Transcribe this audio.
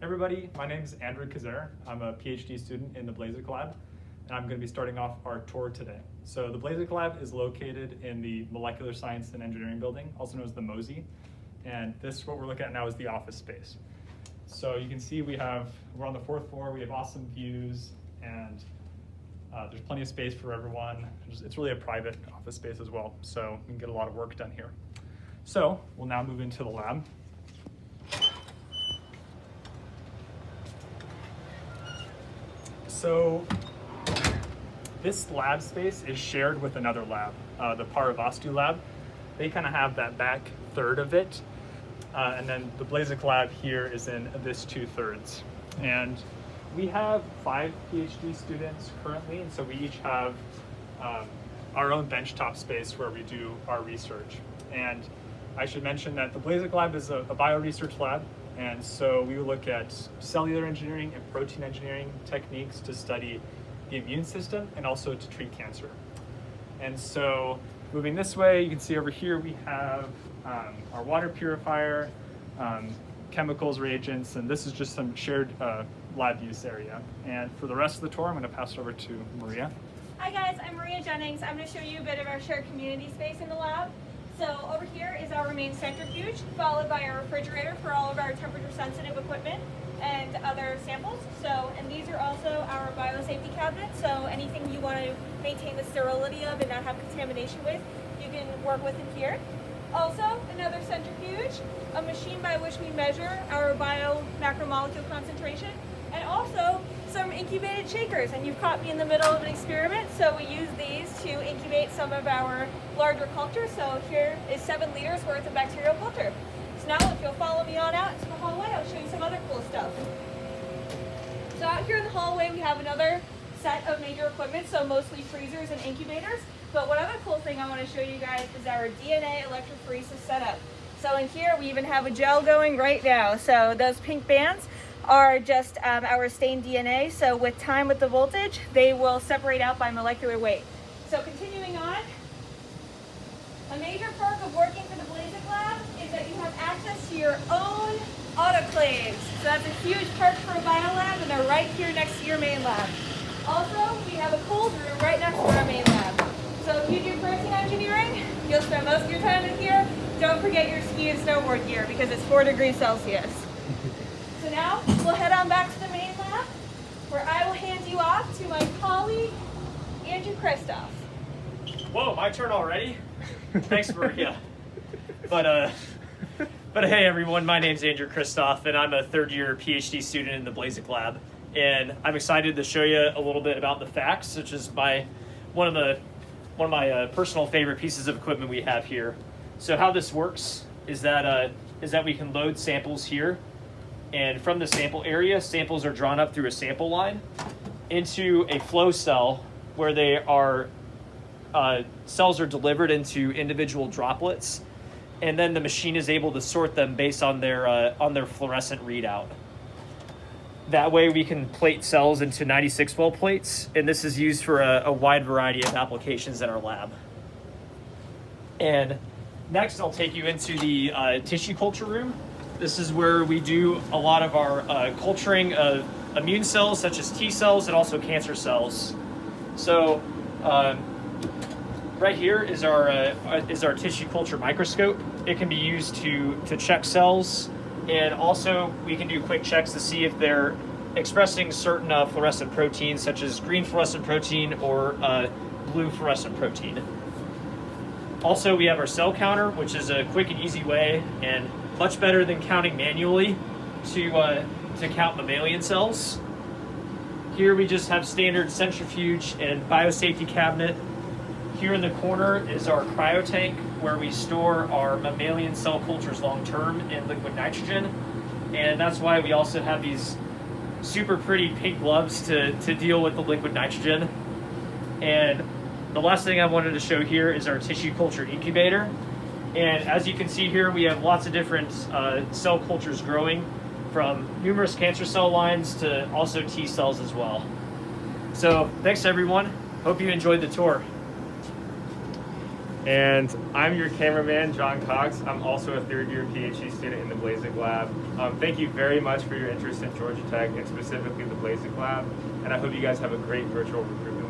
everybody, my name is Andrew Kazer. I'm a PhD student in the Blazeck Lab, and I'm going to be starting off our tour today. So the Blazeck Lab is located in the Molecular Science and Engineering building, also known as the MoSE, and this, what we're looking at now, is the office space. So you can see we're on the 4th floor, we have awesome views, and there's plenty of space for everyone. It's really a private office space as well, so we can get a lot of work done here. So we'll now move into the lab. So this lab space is shared with another lab, the Paravastu lab. They kind of have that back third of it. And then the Blazeck lab here is in this 2/3. And we have 5 PhD students currently, and so we each have our own benchtop space where we do our research. And I should mention that the Blazeck lab is a bio-research lab, and so we look at cellular engineering and protein engineering techniques to study the immune system and also to treat cancer. And so moving this way, you can see over here we have our water purifier, chemicals, reagents, and this is just some shared lab use area. And for the rest of the tour, I'm going to pass it over to Maria. Hi guys, I'm Maria Jennings. I'm going to show you a bit of our shared community space in the lab. So over here is our main centrifuge, followed by our refrigerator for all of our temperature sensitive equipment and other samples. And these are also our biosafety cabinets, so anything you want to maintain the sterility of and not have contamination with, you can work with in here. Also, another centrifuge, a machine by which we measure our bio-macromolecule concentration, and also some incubated shakers. And you've caught me in the middle of an experiment, so we use these to incubate some of our larger cultures. So here is 7 liters worth of bacterial culture. So now if you'll follow me on out into the hallway, I'll show you some other cool stuff. So out here in the hallway, we have another set of major equipment, so mostly freezers and incubators. But one other cool thing I want to show you guys is our DNA electrophoresis setup. So in here, we even have a gel going right now. So those pink bands are just our stained DNA. So with time, with the voltage, they will separate out by molecular weight. So continuing on, a major perk of working for the Blazeck Lab is that you have access to your own autoclaves. So that's a huge perk for a biolab, and they're right here next to your main lab. Also, we have a cold room right next to our main lab. So if you do protein engineering, you'll spend most of your time in here. Don't forget your ski and snowboard gear because it's 4 degrees Celsius. So now we'll head on back to the main lab, where I will hand you off to my colleague, Andrew Christoph. Whoa, my turn already? Thanks, Maria. But hey everyone, my name's Andrew Christoph, and I'm a 3rd-year PhD student in the Blazeck Lab. And I'm excited to show you a little bit about the FACS, which is one of my personal favorite pieces of equipment we have here. So how this works is that we can load samples here, and from the sample area, samples are drawn up through a sample line into a flow cell where they are cells are delivered into individual droplets, and then the machine is able to sort them based on their fluorescent readout. That way we can plate cells into 96 well plates, and this is used for a wide variety of applications in our lab. And next I'll take you into the tissue culture room. This is where we do a lot of our culturing of immune cells such as T cells and also cancer cells. So right here is our tissue culture microscope. It can be used to check cells, and also we can do quick checks to see if they're expressing certain fluorescent proteins such as green fluorescent protein or blue fluorescent protein. Also, we have our cell counter, which is a quick and easy way and much better than counting manually to count mammalian cells. Here we just have standard centrifuge and biosafety cabinet. Here in the corner is our cryotank, where we store our mammalian cell cultures long-term in liquid nitrogen. And that's why we also have these super pretty pink gloves to deal with the liquid nitrogen. And the last thing I wanted to show here is our tissue culture incubator. And as you can see here, we have lots of different cell cultures growing, from numerous cancer cell lines to also T cells as well. So thanks everyone. Hope you enjoyed the tour. And I'm your cameraman, John Cox. I'm also a third-year PhD student in the Blazeck Lab. Thank you very much for your interest in Georgia Tech and specifically the Blazeck Lab. And I hope you guys have a great virtual recruitment